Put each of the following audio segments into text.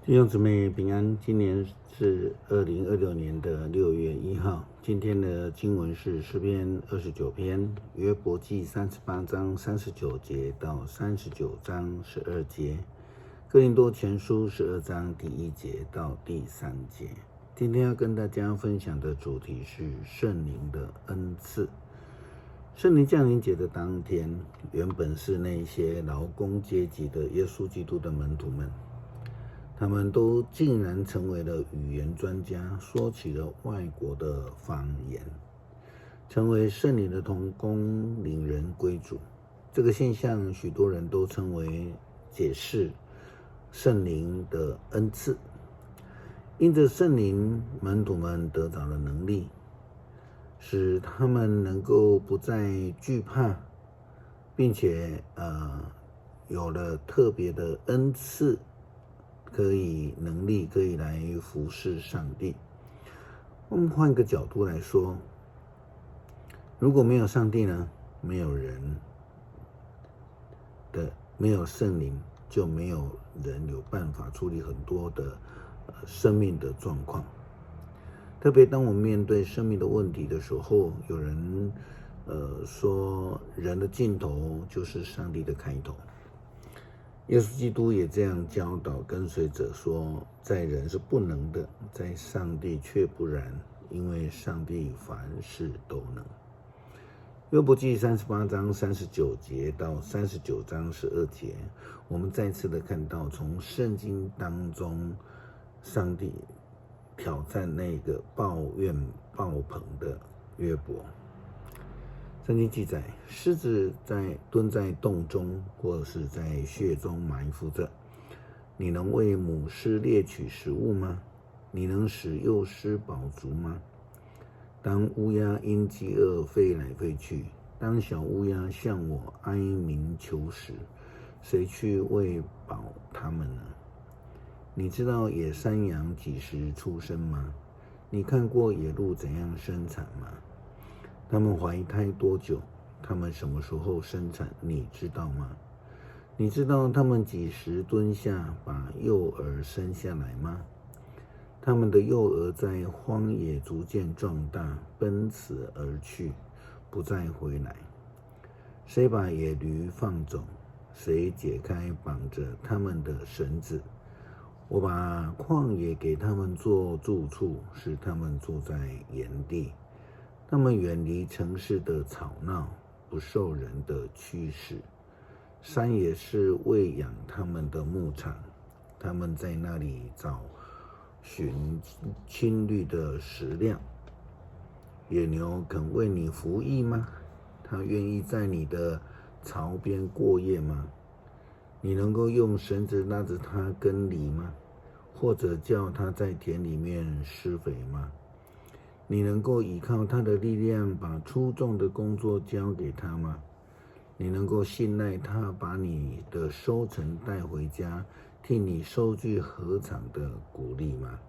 弟兄姊妹平安，今年是2026年的6月1号。今天的经文是诗篇29篇，约伯记38章39节到39章12节，哥林多前书12章第1节到第3节。今天要跟大家分享的主题是圣灵的恩赐。圣灵降临节的当天，原本是那些劳工阶级的耶稣基督的门徒们，他们都竟然成为了语言专家，说起了外国的方言，成为圣灵的同工，领人归主。这个现象，许多人都称为解释圣灵的恩赐。因着圣灵，门徒们得到了能力，使他们能够不再惧怕，并且有了特别的恩赐，能力可以来服侍上帝。我们换个角度来说，如果没有上帝呢，没有圣灵，就没有人有办法处理很多的生命的状况。特别当我们面对生命的问题的时候，有人说人的尽头就是上帝的开头。耶稣基督也这样教导跟随者说，在人是不能的，在上帝却不然，因为上帝凡事都能。约伯记38章39节到39章12节，我们再次的看到从圣经当中，上帝挑战那个抱怨爆棚的约伯。圣经记载，狮子蹲在洞中，或是在穴中埋伏着。你能为母狮猎取食物吗？你能使幼狮饱足吗？当乌鸦因饥饿飞来飞去，当小乌鸦向我哀鸣求食，谁去喂饱它们呢？你知道野山羊几时出生吗？你看过野鹿怎样生产吗？他们怀胎多久？他们什么时候生产？你知道吗？你知道他们几时蹲下把幼儿生下来吗？他们的幼儿在荒野逐渐壮大，奔驰而去，不再回来。谁把野驴放走？谁解开绑着他们的绳子？我把旷野给他们做住处，使他们住在原地。他们远离城市的吵闹，不受人的驱使。山也是喂养他们的牧场，他们在那里找寻青绿的食粮。野牛肯为你服役吗？它愿意在你的槽边过夜吗？你能够用绳子拉着它耕犁吗？或者叫它在田里面施肥吗？你能够依靠它的力量把出众的工作交给它吗？你能够信赖它把你的收成带回家，替你收据禾场的鼓励吗？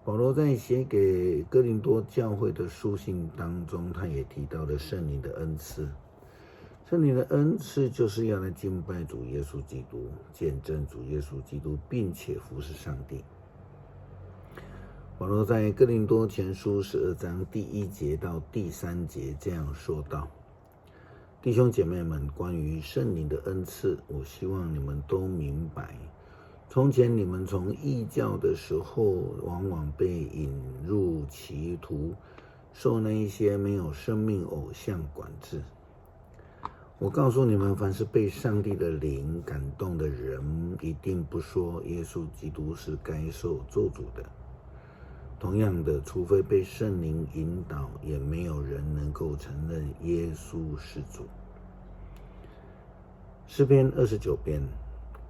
保罗在写给哥林多教会的书信当中，他也提到了圣灵的恩赐。圣灵的恩赐就是要来敬拜主耶稣基督，见证主耶稣基督，并且服侍上帝。保罗在哥林多前书12章第1节到第3节这样说道：弟兄姐妹们，关于圣灵的恩赐，我希望你们都明白。从前你们从异教的时候，往往被引入歧途，受那一些没有生命偶像管制。我告诉你们，凡是被上帝的灵感动的人，一定不说耶稣基督是该受咒诅的。同样的，除非被圣灵引导，也没有人能够承认耶稣是主。诗篇29篇，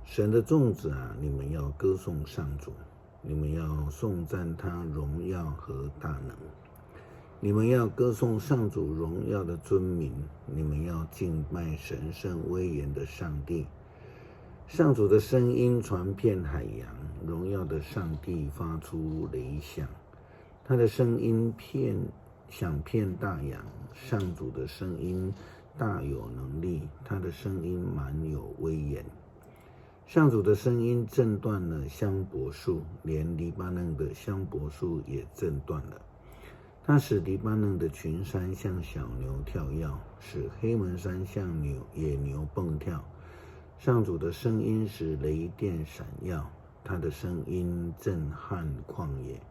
神的众子啊，你们要歌颂上主，你们要颂赞他荣耀和大能。你们要歌颂上主荣耀的尊名，你们要敬拜神圣威严的上帝。上主的声音传遍海洋，荣耀的上帝发出雷响，他的声音响遍大洋。上主的声音大有能力，他的声音满有威严。上主的声音震断了香柏树，连黎巴嫩的香柏树也震断了。他使黎巴嫩的群山像小牛跳跃，使黑门山像野牛蹦跳。上主的声音使雷电闪耀，他的声音震撼旷野，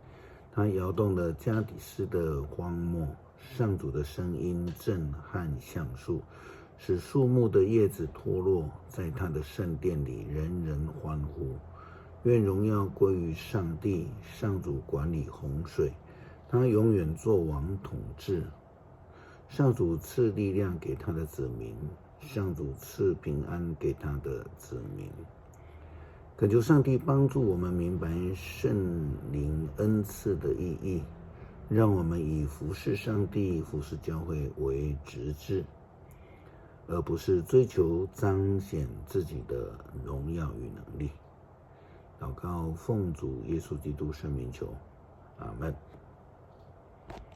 他摇动了加底斯的荒漠。上主的声音震撼橡树，使树木的叶子脱落，在他的圣殿里人人欢呼。愿荣耀归于上帝，上主管理洪水，他永远作王统治。上主赐力量给他的子民，上主赐平安给他的子民。恳求上帝帮助我们明白圣灵恩赐的意义，让我们以服侍上帝、服侍教会为职志，而不是追求彰显自己的荣耀与能力。祷告奉主耶稣基督圣名求，阿们。